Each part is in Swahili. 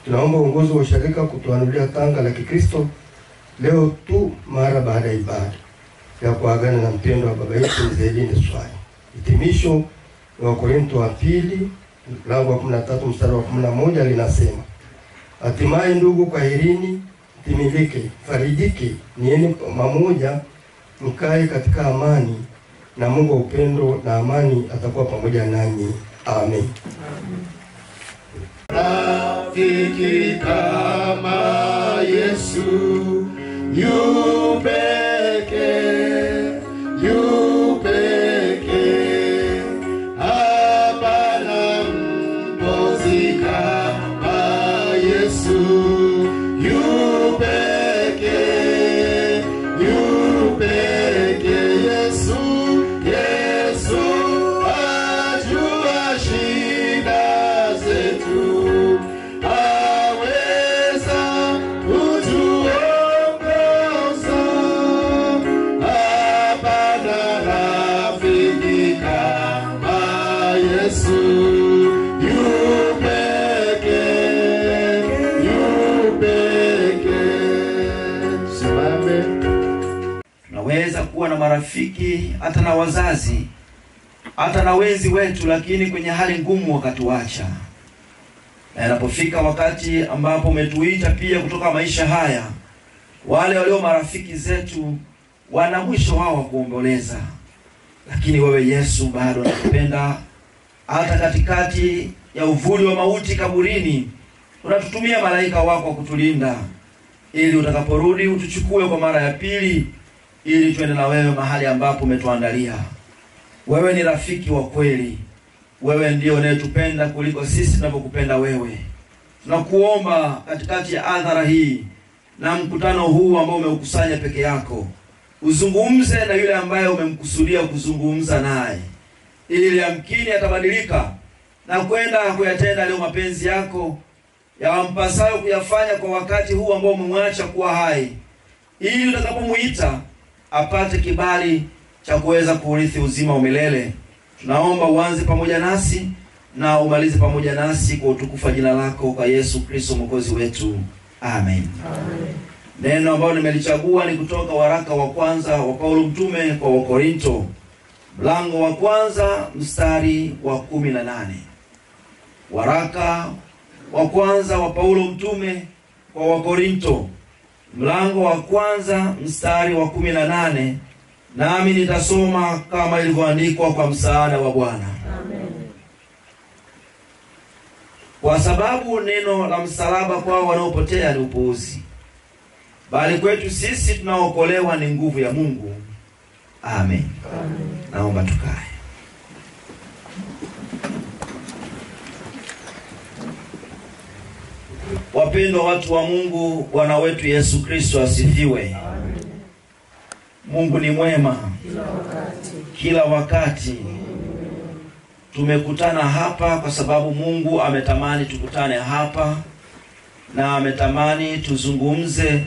Tunaomba uongozi wa sharika kutuanulia tanga la Kikristo leo tu mara baada ya ibada ya kuagana na mpendo wa baba yetu Mzee Linde Swai. Hitimisho la Wakorintho wa pili mlango wa 13 mstari wa 11 linasema: hatimaye ndugu, kwaherini, timilike, farijike, nieni pamoja, mkae katika amani, na Mungu wa upendo na amani atakuwa pamoja nanyi. Amen. Rafiki kama Yesu yu peke, hapana mpozi kama Yesu yu peke, Yesu ajua shida zetu, tunaweza kuwa na marafiki, hata na wazazi, hata na wenzi wetu, lakini kwenye hali ngumu wakatuacha. Na inapofika wakati ambapo umetuita pia kutoka maisha haya, wale walio marafiki zetu wana mwisho wao wa kuomboleza. Lakini wewe Yesu bado unatupenda, hata katikati ya uvuli wa mauti kaburini unatutumia malaika wako kutulinda, ili utakaporudi utuchukue kwa mara ya pili, ili tuende na wewe mahali ambapo umetuandalia. Wewe ni rafiki wa kweli. Wewe ndio unayetupenda kuliko sisi tunapokupenda wewe. Tunakuomba katikati ya adhara hii na mkutano huu ambao umeukusanya peke yako, uzungumze na yule ambaye umemkusudia kuzungumza naye, ili amkini atabadilika na kwenda kuyatenda leo mapenzi yako yawampasayo kuyafanya kwa wakati huu ambao umemwacha kuwa hai, ili utakapomuita apate kibali cha kuweza kuurithi uzima wa milele. Tunaomba uanze pamoja nasi na umalize pamoja nasi kwa utukufu wa jina lako, kwa Yesu Kristo Mwokozi wetu. Amen. Amen. Neno ambalo nimelichagua ni kutoka waraka wa kwanza wa Paulo mtume kwa Wakorinto, mlango wa kwanza mstari wa 18. Waraka wa kwanza wa Paulo mtume kwa Wakorinto, mlango wa kwanza mstari wa 18, nami nitasoma kama ilivyoandikwa kwa msaada wa Bwana. Amen. Kwa sababu neno la msalaba kwao wanaopotea ni upuuzi, bali kwetu sisi tunaokolewa ni nguvu ya Mungu. Amen. Amen. Naomba tukae. Wapendwa watu wa Mungu, Bwana wetu Yesu Kristo asifiwe. Amen. Mungu ni mwema kila wakati. Tumekutana hapa kwa sababu Mungu ametamani tukutane hapa, na ametamani tuzungumze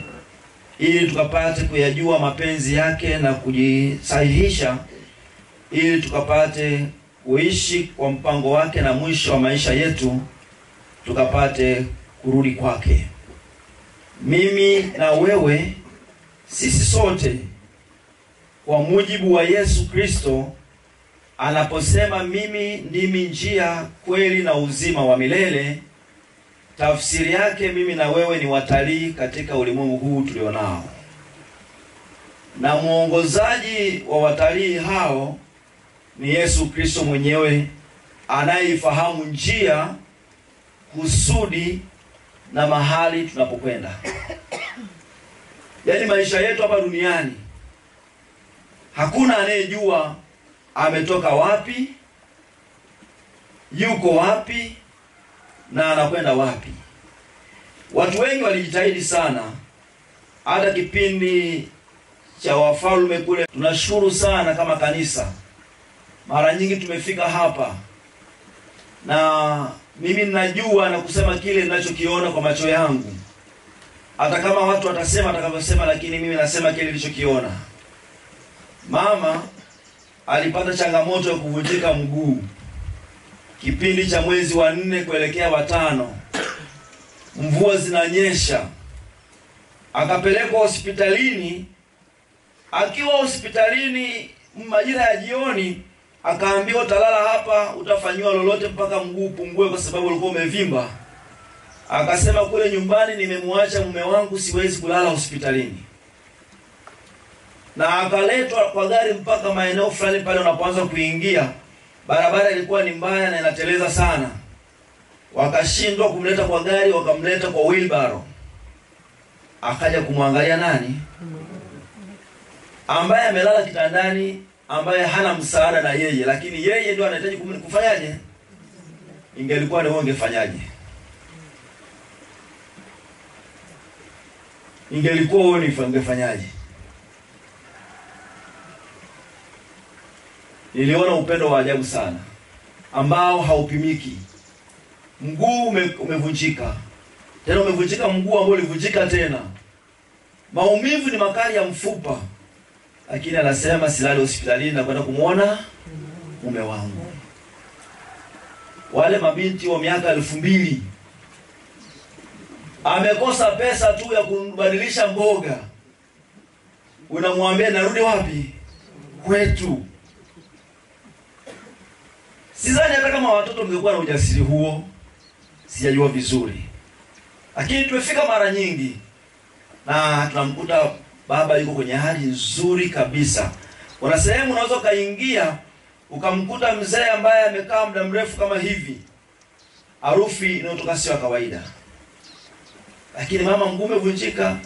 ili tukapate kuyajua mapenzi yake na kujisahihisha, ili tukapate kuishi kwa mpango wake, na mwisho wa maisha yetu tukapate kurudi kwake. Mimi na wewe, sisi sote, kwa mujibu wa Yesu Kristo anaposema mimi ndimi njia, kweli na uzima wa milele, tafsiri yake mimi na wewe ni watalii katika ulimwengu huu tulionao. Na mwongozaji wa watalii hao ni Yesu Kristo mwenyewe, anayeifahamu njia, kusudi na mahali tunapokwenda. Yaani maisha yetu hapa duniani, hakuna anayejua ametoka wapi, yuko wapi, na anakwenda wapi. Watu wengi walijitahidi sana, hata kipindi cha wafalme kule. Tunashukuru sana kama kanisa, mara nyingi tumefika hapa, na mimi ninajua na kusema kile ninachokiona kwa macho yangu. Hata kama watu watasema atakavyosema, lakini mimi nasema kile nilichokiona. Mama alipata changamoto ya kuvunjika mguu kipindi cha mwezi wa 4 kuelekea wa 5, mvua zinanyesha. Akapelekwa hospitalini. Akiwa hospitalini majira ya jioni, akaambiwa utalala hapa, utafanywa lolote mpaka mguu upungue kwa sababu ulikuwa umevimba. Akasema kule nyumbani nimemwacha mume wangu, siwezi kulala hospitalini. Na akaletwa kwa gari mpaka maeneo fulani pale unapoanza kuingia. Barabara ilikuwa ni mbaya na inateleza sana. Wakashindwa kumleta kwa gari, wakamleta kwa wheelbarrow. Akaja kumwangalia nani? Ambaye amelala kitandani, ambaye hana msaada na yeye, lakini yeye ndio anahitaji kufanyaje? Ingelikuwa ni wewe ungefanyaje? Ingelikuwa wewe ungefanyaje? Niliona upendo wa ajabu sana ambao haupimiki. Mguu umevunjika. Tena umevunjika mguu ambao ulivunjika tena. Maumivu ni makali ya mfupa. Lakini anasema silali hospitalini na kwenda kumuona mume wangu. Wale mabinti wa miaka 2000 amekosa pesa tu ya kubadilisha mboga. Unamwambia narudi wapi? Kwetu. Sidhani hata kama watoto wangekuwa na ujasiri huo, sijajua vizuri. Lakini tumefika mara nyingi na tunamkuta baba yuko kwenye hali nzuri kabisa. Kuna sehemu unaweza kaingia ukamkuta mzee ambaye amekaa muda mrefu kama hivi. Harufu inayotoka sio kawaida. Lakini mama mguu umevunjika,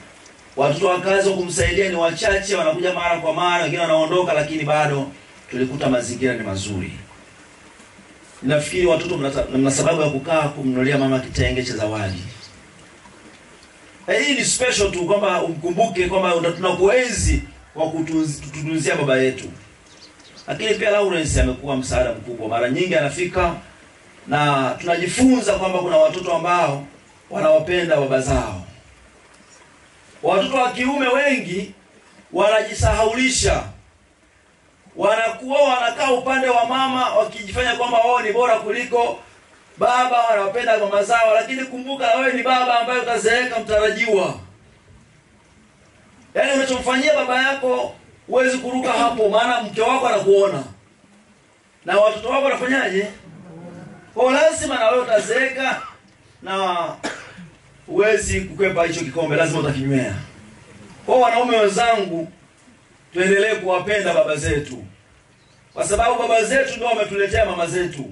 watoto wa kazi wa kumsaidia ni wachache, wanakuja mara kwa mara, wengine wanaondoka, lakini bado tulikuta mazingira ni mazuri. Ninafikiri watoto mna sababu ya kukaa kumnunulia mama kitenge cha zawadi. Hii ni special tu kwamba umkumbuke kwamba tunakuenzi kwa kutunzia baba yetu. Lakini pia Lawrence amekuwa msaada mkubwa. Mara nyingi anafika na tunajifunza kwamba kuna watoto ambao wanawapenda baba zao. Watoto wa kiume wengi wanajisahaulisha. Wanakuwa wanakaa upande wa mama wakijifanya kwamba wao ni bora kuliko baba, wanawapenda mama zao, lakini kumbuka wewe ni baba ambaye utazeeka mtarajiwa. Yaani unachomfanyia baba yako huwezi kuruka hapo, maana mke wako anakuona. Na watoto wako wanafanyaje? Kwa lazima na wewe utazeeka na huwezi kukwepa hicho kikombe, lazima utakinywea. Kwa wanaume wenzangu, tuendelee kuwapenda baba zetu. Kwa sababu baba zetu ndio wametuletea mama zetu.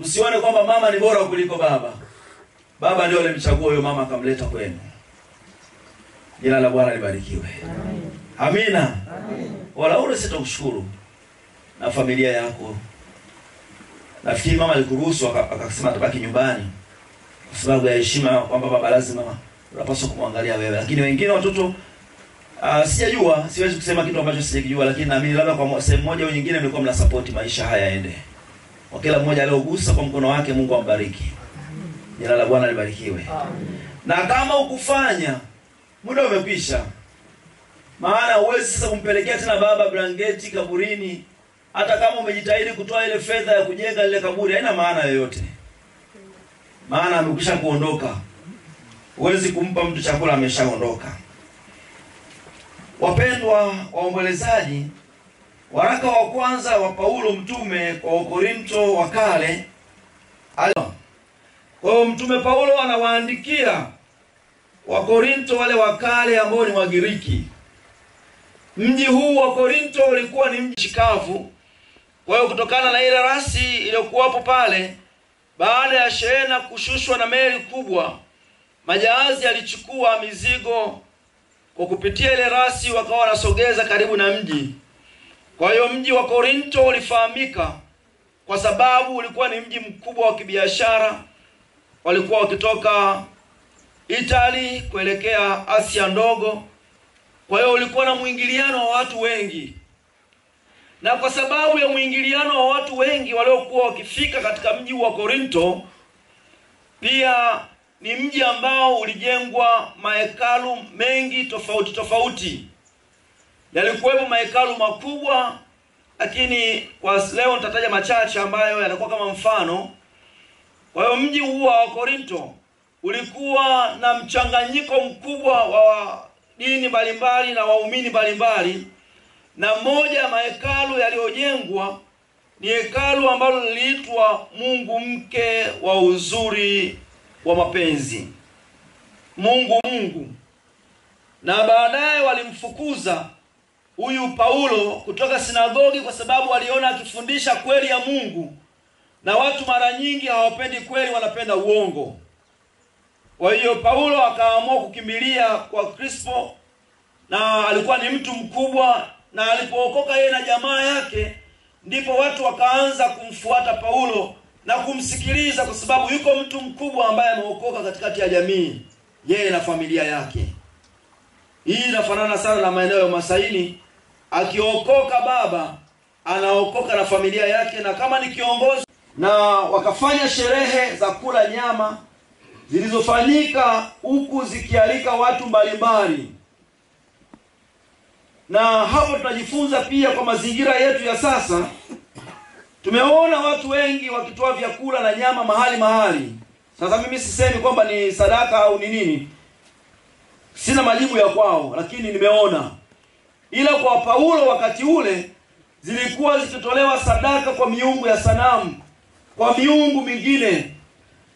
Tusione kwamba mama ni bora kuliko baba. Baba ndio alimchagua huyo mama akamleta kwenu. Jina la Bwana libarikiwe. Amina. Amen. Wala ule sitakushukuru na familia yako. Nafikiri mama alikuruhusu akasema atabaki nyumbani kwa sababu ya heshima kwamba baba lazima unapaswa kumwangalia wewe. Lakini wengine watoto sijajua, siwezi kusema kitu ambacho sijakijua, lakini naamini labda kwa sehemu moja au nyingine mlikuwa mna support maisha haya yaende. Kwa kila mmoja aliogusa kwa mkono wake, Mungu ambariki. Jina la Bwana libarikiwe. Na kama ukufanya, muda umekwisha. Maana huwezi sasa kumpelekea tena baba blanketi kaburini. Hata kama umejitahidi kutoa ile fedha ya kujenga ile kaburi, haina maana yoyote. Maana amekwisha kuondoka. Huwezi kumpa mtu chakula ameshaondoka. Wapendwa waombolezaji, waraka wa kwanza wa Paulo mtume kwa Wakorinto wa kale. Kwa hiyo mtume Paulo anawaandikia Wakorinto wale wa kale ambao ni Wagiriki. Mji huu wa Korinto ulikuwa ni mji shikavu. Kwa hiyo kutokana na ile rasi iliyokuwapo pale, baada ya shehena kushushwa na meli kubwa, majahazi yalichukua mizigo kwa kupitia ile rasi, wakawa wanasogeza karibu na mji. Kwa hiyo mji wa Korinto ulifahamika kwa sababu ulikuwa ni mji mkubwa wa kibiashara. Walikuwa wakitoka Italy kuelekea Asia ndogo. Kwa hiyo ulikuwa na mwingiliano wa watu wengi. Na kwa sababu ya mwingiliano wa watu wengi waliokuwa wakifika katika mji wa Korinto, pia ni mji ambao ulijengwa mahekalu mengi tofauti tofauti. Yalikuwepo mahekalu makubwa, lakini kwa leo nitataja machache ambayo yanakuwa kama mfano. Kwa hiyo mji huu wa Korinto ulikuwa na mchanganyiko mkubwa wa dini mbalimbali na waumini mbalimbali, na moja ya mahekalu yaliyojengwa ni hekalu ambalo liliitwa Mungu mke wa uzuri wa mapenzi, Mungu. Na baadaye walimfukuza huyu Paulo kutoka sinagogi kwa sababu waliona akifundisha kweli ya Mungu, na watu mara nyingi hawapendi kweli, wanapenda uongo. Kwa hiyo Paulo akaamua kukimbilia kwa Krispo, na alikuwa ni mtu mkubwa, na alipookoka yeye na jamaa yake, ndipo watu wakaanza kumfuata Paulo na kumsikiliza, kwa sababu yuko mtu mkubwa ambaye ameokoka katikati ya jamii, yeye na familia yake. Hii inafanana sana na maeneo ya Masaini, akiokoka baba anaokoka na familia yake, na kama ni kiongozi. Na wakafanya sherehe za kula nyama zilizofanyika huku zikialika watu mbalimbali. Na hapo tunajifunza pia kwa mazingira yetu ya sasa. Tumeona watu wengi wakitoa vyakula na nyama mahali. Sasa mimi sisemi kwamba ni sadaka au ni nini, sina majibu ya kwao, lakini nimeona. Ila kwa Paulo wakati ule zilikuwa zikitolewa sadaka kwa miungu ya sanamu, kwa miungu mingine,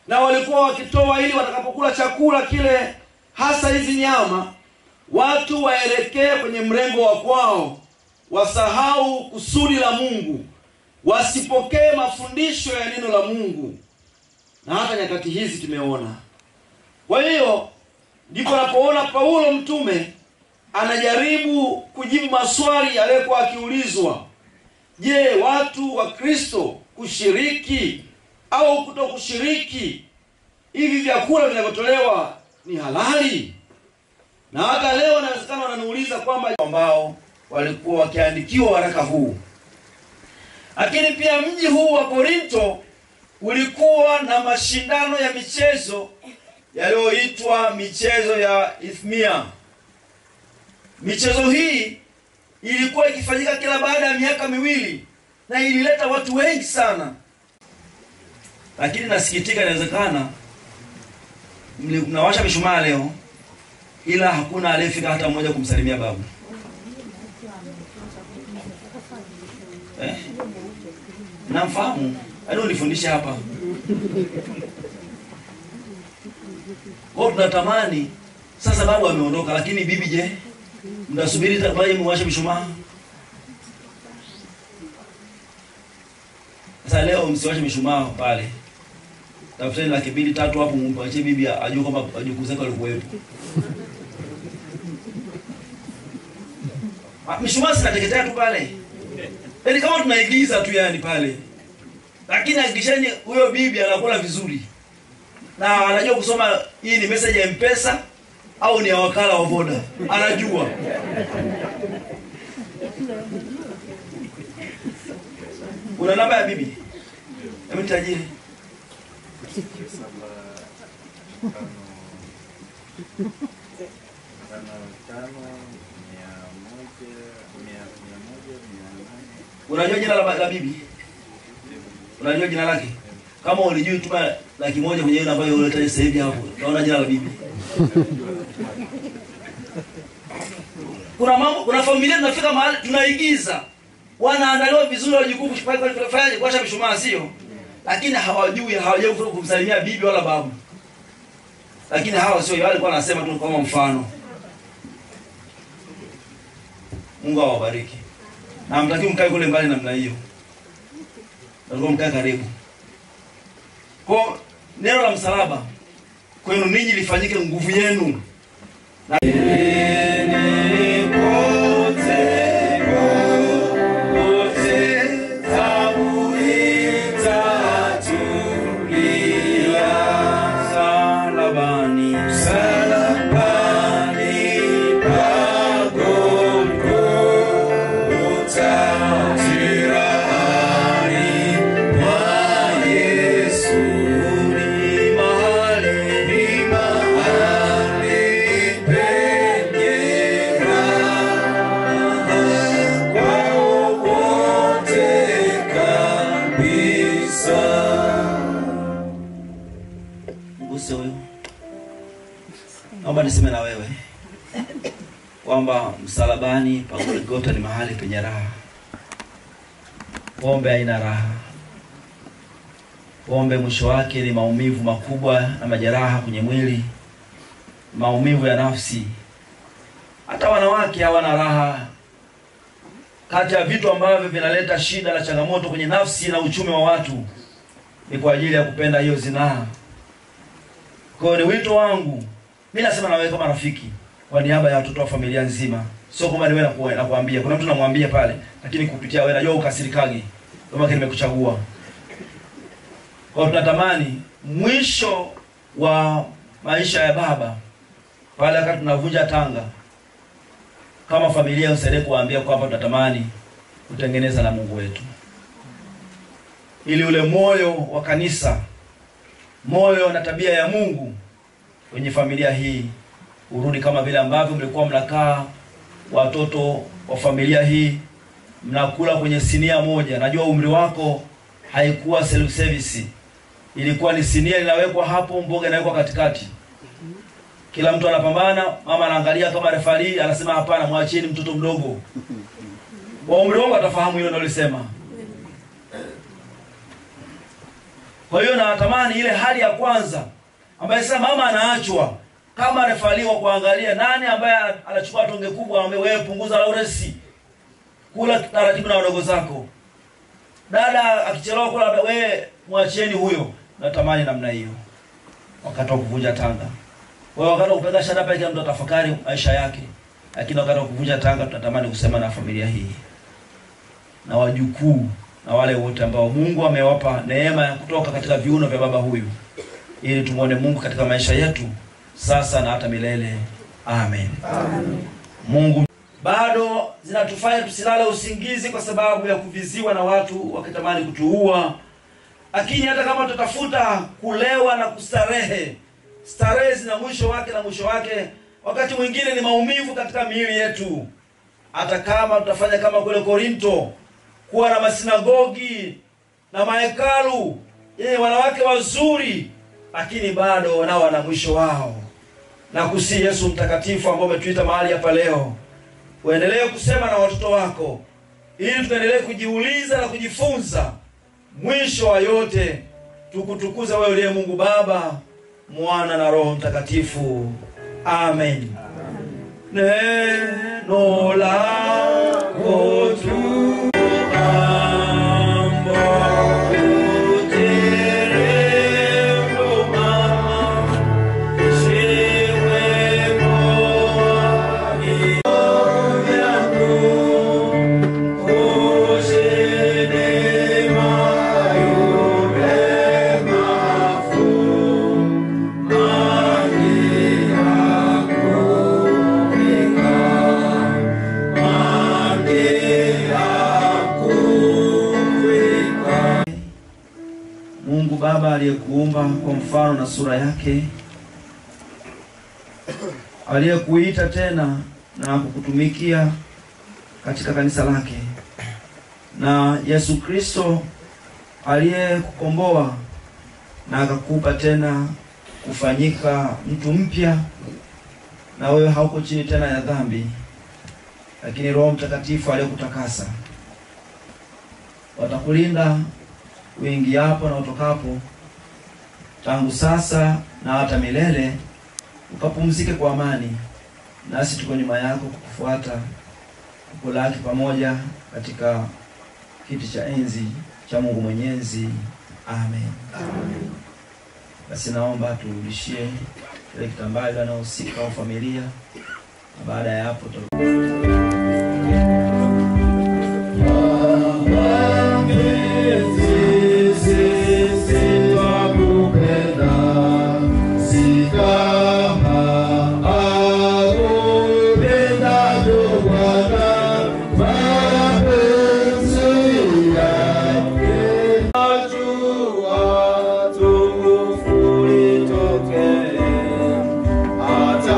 na walikuwa wakitoa ili watakapokula chakula kile, hasa hizi nyama, watu waelekee kwenye mrengo wa kwao, wasahau kusudi la Mungu, wasipokee mafundisho ya neno la Mungu. Na hata nyakati hizi tumeona. Kwa hiyo ndipo napoona Paulo mtume anajaribu kujibu maswali yaliyokuwa akiulizwa. Je, watu wa Kristo kushiriki au kutokushiriki hivi vyakula vinavyotolewa ni halali? Na hata leo inawezekana wananiuliza kwamba ambao walikuwa wakiandikiwa waraka huu. Lakini pia mji huu wa Korinto ulikuwa na mashindano ya michezo yaliyoitwa michezo ya Isthmia. Michezo hii ilikuwa ikifanyika kila baada ya miaka miwili, na ilileta watu wengi sana. Lakini nasikitika, inawezekana mnawasha mishumaa leo, ila hakuna aliyefika hata mmoja kumsalimia babu. Namfahamu, nifundishe hapa. Kwa tunatamani sasa babu ameondoka, lakini bibi je? Mnasubiri tabaye muwashe mishumaa? Sasa leo msiwashe mishumaa pale. Tafuteni 2-3 hapo mumpache bibi ajue kwamba wajukuu zake walikuwepo. Mishumaa sinateketea tu pale. Yaani kama tunaigiza tu yani pale. Lakini hakikisheni huyo bibi anakula vizuri, na anajua kusoma hii ni message ya M-Pesa au ni ya wakala wa Voda. Anajua. Una namba ya bibi? Hebu nitajie. 7 Unajua jina la bibi? Unajua jina lake? Kama ulijui tuma 100,000 kwenye ile namba hiyo sasa hivi hapo. Unaona jina la bibi. Kuna familia tunafika mahali tunaigiza. Wanaandaliwa vizuri wajukuu kufanya kuwasha mishumaa sio? Lakini hawajui kumsalimia bibi wala babu. Lakini hawa sio wale walikuwa wanasema tu kama mfano. Mungu awabariki. Na mtakiwa mkae kule mbali namna hiyo. Ndio mkae karibu. Kwa neno la msalaba kwenu ninyi lifanyike nguvu yenu. Na Yeah. naomba niseme na wewe kwamba msalabani pa Golgotha ni mahali penye raha. Pombe haina raha. Pombe mwisho wake ni maumivu makubwa na majeraha kwenye mwili, maumivu ya nafsi. Hata wanawake hawana raha. Kati ya vitu ambavyo vinaleta shida na changamoto kwenye nafsi na uchumi wa watu ni kwa ajili ya kupenda hiyo zinaa. Kwa hiyo ni wito wangu, mimi nasema na wewe kama rafiki, kwa niaba ya watoto wa familia nzima. Sio kama ni wewe nakuambia. Kuna mtu namwambia pale, lakini kupitia wewe najua ukasirikage. Kama nimekuchagua. Kwa tunatamani mwisho wa maisha ya baba pale wakati tunavunja tanga, kama familia usaidie kuambia kwamba tunatamani kutengeneza na Mungu wetu, ili ule moyo wa kanisa, moyo na tabia ya Mungu kwenye familia hii urudi kama vile ambavyo mlikuwa mnakaa watoto wa familia hii mnakula kwenye sinia moja. Najua umri wako haikuwa self service, ilikuwa ni sinia linawekwa hapo, mboga inawekwa katikati, kila mtu anapambana. Mama anaangalia kama refari anasema hapana, mwachieni mtoto mdogo. Wa umri wangu atafahamu hilo nalolisema. Kwa hiyo natamani ile hali ya kwanza ambaye sasa mama anaachwa kama refari wa kuangalia nani ambaye anachukua tonge kubwa, ambaye wewe punguza Lauresi, kula taratibu na wadogo zako. Dada akichelewa kula, wewe mwachieni huyo. Natamani namna hiyo wakati wa kuvunja tanga. Kwa wakati wa kupiga shada pale, kila mtu atafakari maisha yake. Lakini wakati wa kuvunja tanga tunatamani kusema na familia hii na wajukuu na wale wote ambao Mungu amewapa neema ya kutoka katika viuno vya baba huyu, ili tumuone Mungu katika maisha yetu sasa na hata milele. Amen. Amen. Mungu bado zinatufanya tusilale usingizi kwa sababu ya kuviziwa na watu wakitamani kutuua. Lakini hata kama tutafuta kulewa na kustarehe, starehe zina mwisho wake, na mwisho wake wakati mwingine ni maumivu katika miili yetu. Hata kama tutafanya kama kule Korinto, kuwa na masinagogi na mahekalu yenye wanawake wazuri, lakini bado nao wana mwisho wao. Na kusi Yesu mtakatifu ambao umetuita mahali hapa leo, uendelee kusema na watoto wako ili tuendelee kujiuliza na kujifunza. Mwisho wa yote tukutukuza wewe uliye Mungu Baba, Mwana na Roho Mtakatifu. Amen. Neno lako tu Baba aliyekuumba kwa mfano na sura yake, aliyekuita tena na kukutumikia katika kanisa lake, na Yesu Kristo aliyekukomboa na akakupa tena kufanyika mtu mpya, na wewe hauko chini tena ya dhambi, lakini Roho Mtakatifu aliyekutakasa. Watakulinda uingiapo na utokapo, tangu sasa na hata milele. Ukapumzike kwa amani, nasi tuko nyuma yako kukufuata, kukulaki pamoja katika kiti cha enzi cha Mungu Mwenyezi. Amen. Amen. Basi naomba turudishie ile kitambaa ile anahusika wa familia, na baada ya hapo Hata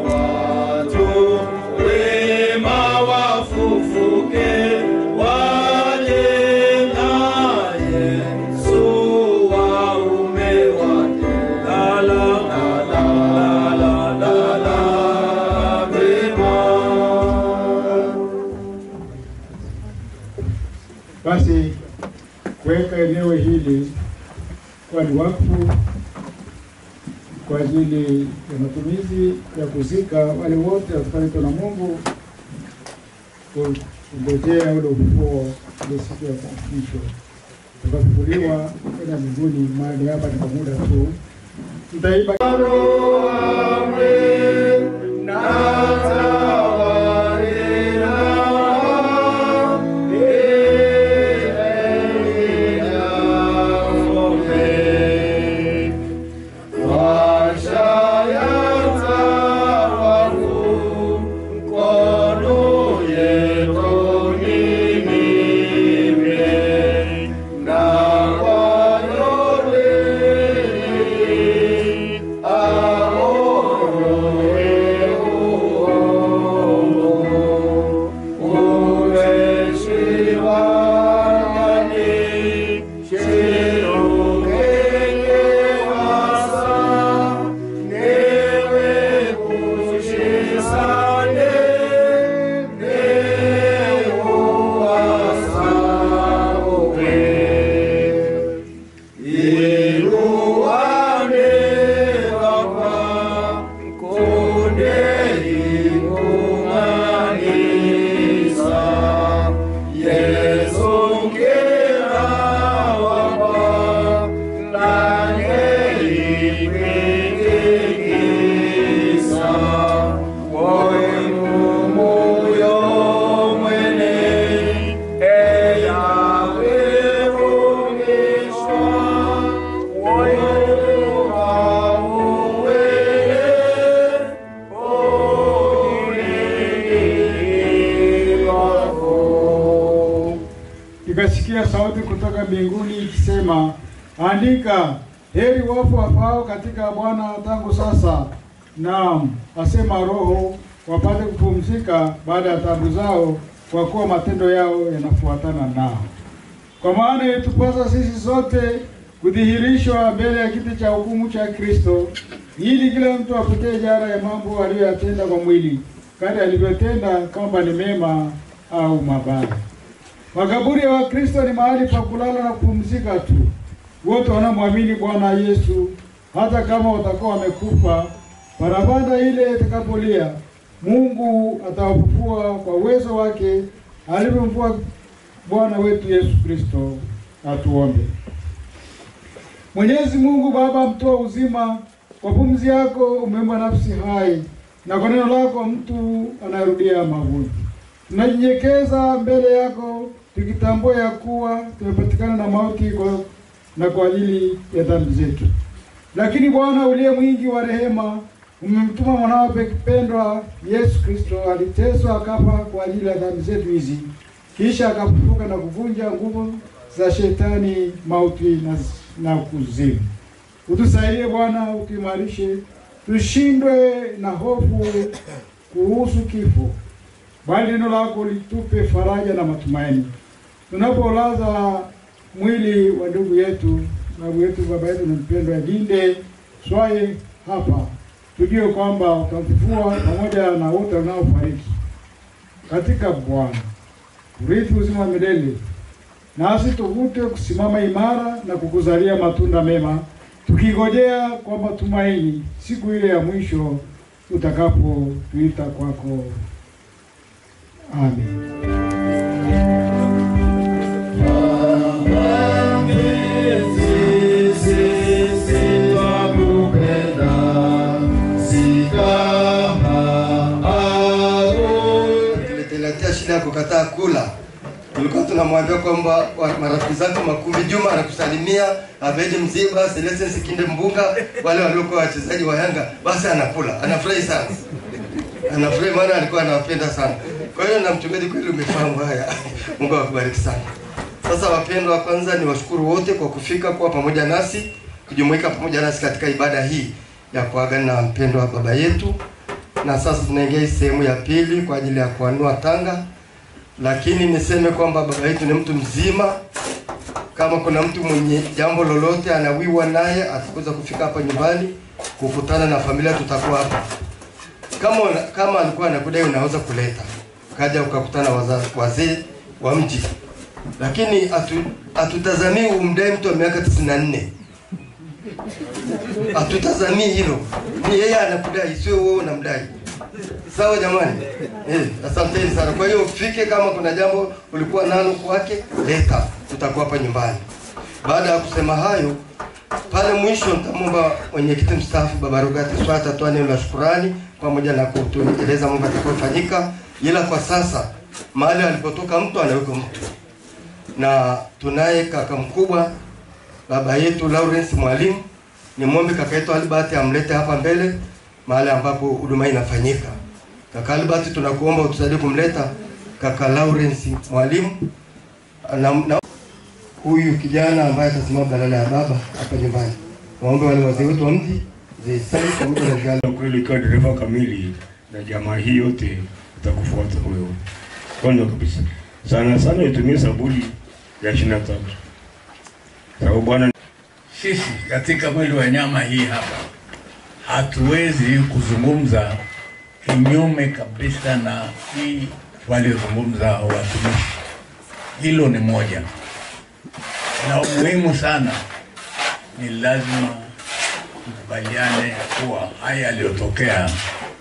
watu ni wakfu kwa ajili ya matumizi ya kuzika wale wote watakaoitwa na Mungu kungojea ule ufufuo ile siku ya mwisho. Tutafufuliwa kwenda mbinguni mahali hapa ni kwa muda tu. Mtaiba nikasikia sauti kutoka mbinguni ikisema, andika, heri wafu wafao katika Bwana tangu sasa, naam, asema Roho, wapate kupumzika baada ya taabu zao, kwa kuwa matendo yao yanafuatana nao. Kwa maana yatupasa sisi sote kudhihirishwa mbele ya kiti cha hukumu cha Kristo, ili kila mtu apokee jara ya mambo aliyoyatenda kwa mwili, kadri alivyotenda, kama ni mema au mabaya. Makaburi ya Wakristo ni mahali pa kulala na kupumzika tu. Wote wanaomwamini Bwana Yesu, hata kama watakuwa wamekufa, parapanda ile itakapolia, Mungu atawafufua kwa uwezo wake alivyomfufua Bwana wetu Yesu Kristo. Atuombe. Mwenyezi Mungu Baba mtoa uzima, kwa pumzi yako umeumba nafsi hai, na kwa neno lako mtu anarudia mavuno. Tunanyenyekeza mbele yako tukitambua ya kuwa tumepatikana na mauti kwa ajili ya dhambi zetu. Lakini Bwana uliye mwingi wa rehema, umemtuma mwanao pekipendwa Yesu Kristo, aliteswa akafa kwa ajili ya dhambi zetu hizi, kisha akafufuka na kuvunja nguvu za shetani, mauti na kuzimu. Utusaidie Bwana, ukimarishe tushindwe na hofu kuhusu kifo, bali neno lako litupe faraja na matumaini. Tunapolaza mwili wa ndugu yetu, baba yetu na mpendwa Linde Swaye hapa, tujue kwamba utamfufua pamoja na wote wanaofariki katika Bwana, urithi uzima wa milele. Nasi tuvute kusimama imara na kukuzalia matunda mema, tukingojea kwa matumaini siku ile ya mwisho utakapotuita kwako. Amen. Tuletea shida ya kukataa kula. Tulikuwa tunamwambia kwamba marafiki zake Makumbi Juma anakusalimia, Abedi Mziba, Celeste Sikinde Mbunga, wale waliokuwa wachezaji wa Yanga, basi anakula. Anafurahi sana. Anafurahi maana alikuwa anawapenda sana. Kwa hiyo na mchungaji kweli umefahamu haya. Mungu akubariki sana. Sasa wapendwa, kwanza ni washukuru wote kwa kufika kwa pamoja nasi, kujumuika pamoja nasi katika ibada hii ya kuagana na mpendwa baba yetu. Na sasa tunaingia sehemu ya pili kwa ajili ya kuanua tanga. Lakini niseme kwamba baba yetu ni mtu mzima. Kama kuna mtu mwenye jambo lolote anawiwa naye, atakuza kufika hapa nyumbani kukutana na familia, tutakuwa hapa. Kama alikuwa anakudai, unaweza kuleta kaja ukakutana wazee wa mji. Lakini hatutazamii umdai mtu wa miaka 94. Hatutazamii hilo. Ni yeye anakudai, sio wewe unamdai. Sawa jamani? Asanteni sana. Kwa hiyo ufike, kama kuna jambo ulikuwa nalo kwake, leta. Tutakuwa hapa nyumbani. Baada ya kusema hayo, pale mwisho nitamwomba mwenyekiti mstaafu Baba Rogati Swata atoe neno la shukrani pamoja na kutueleza mambo yatakayofanyika. Ila kwa sasa mahali alipotoka mtu anaweka mtu. Na tunaye kaka mkubwa baba yetu Lawrence Mwalimu. Ni muombe kaka yetu Albert amlete hapa mbele mahali ambapo huduma inafanyika. Kaka Albert, tunakuomba utusaidie kumleta kaka Lawrence Mwalimu na huyu kijana ambaye atasimama badala ya baba hapa nyumbani. Waombe wale wazee wetu wa mji zisai pamoja na vijana. Kweli kwa dereva kamili na jamaa hii yote utakufuata wewe. Kwanza kabisa. Sana itumie sabuni ya 23. Sababu bwana, sisi katika mwili wa nyama hii hapa hatuwezi kuzungumza kinyume kabisa na hii waliozungumza watumishi. Hilo ni moja. Na muhimu sana ni lazima tukubaliane kuwa haya yaliyotokea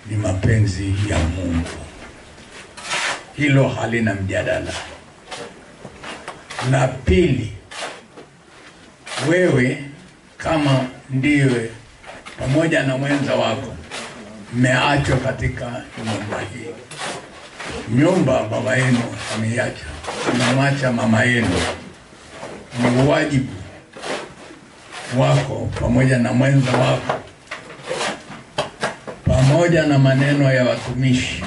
ni mapenzi ya Mungu. Hilo halina mjadala. La pili, wewe kama ndiwe pamoja na mwenza wako mmeachwa katika nyumba hii. Nyumba baba yenu ameiacha, amemwacha mama yenu. Ni wajibu wako pamoja na mwenza wako, pamoja na maneno ya watumishi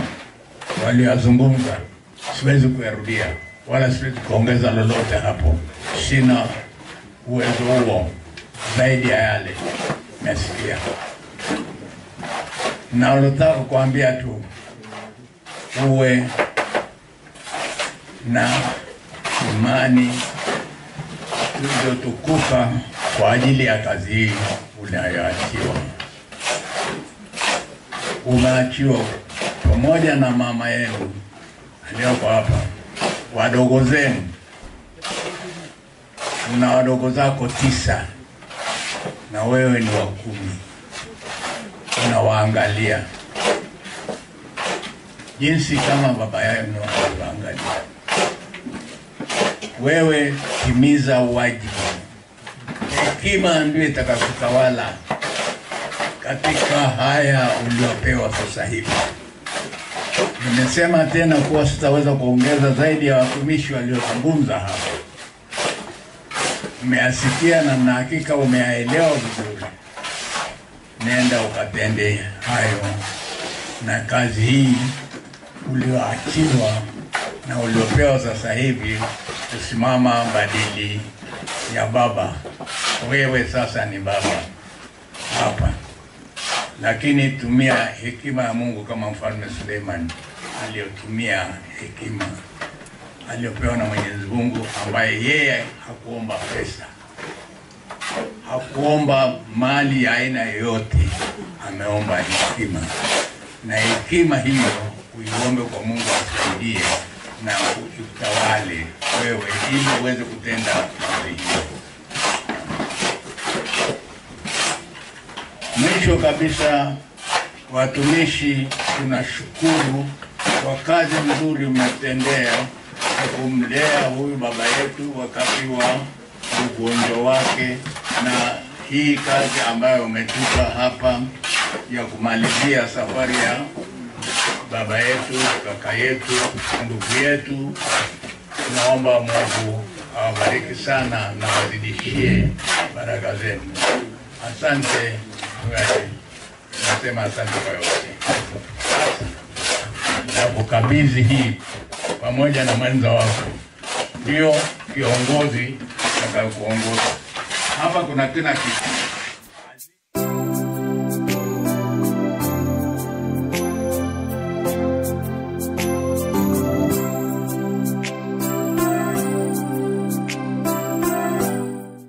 waliozungumza, siwezi kuyarudia wala siwezi kuongeza lolote hapo. Sina uwezo huo zaidi ya yale nimesikia. Na nataka kuambia tu uwe na imani iliyotukuka kwa ajili ya kazi hii unayoachiwa. Umeachiwa pamoja na mama yenu aliyoko hapa, wadogo zenu. Una wadogo zako 9 na wewe ni wa 10. Unawaangalia jinsi kama baba yenu anawaangalia. Wewe timiza wajibu. Hekima ndio itakayotawala katika haya uliopewa sasa hivi. Nimesema tena kuwa sitaweza kuongeza zaidi ya watumishi waliozungumza hapa. Umeasikia na na hakika umeelewa vizuri. Nenda ukatende hayo, na kazi hii ulioachiwa na uliopewa sasa hivi kusimama badili ya baba. Wewe sasa ni baba hapa, lakini tumia hekima ya Mungu kama Mfalme Suleiman aliyotumia hekima aliyopewa na Mwenyezi Mungu, ambaye yeye hakuomba pesa, hakuomba mali ya aina yoyote, ameomba hekima. Na hekima hiyo uiombe kwa Mungu akusaidie na utawale wewe ili uweze kutenda mambo hiyo. Mwisho kabisa, watumishi, tunashukuru kwa kazi nzuri umetendea kumlea huyu baba yetu wakati wa ugonjwa wake, na hii kazi ambayo umetupa hapa ya kumalizia safari ya baba yetu, kaka yetu, ndugu yetu. Tunaomba Mungu awabariki sana na wazidishie baraka zenu. Asante. Nasema asante kwa yote. Na kukabidhi hii pamoja na mwenza wako, ndio kiongozi atakayokuongoza. Hapa kuna tena kitu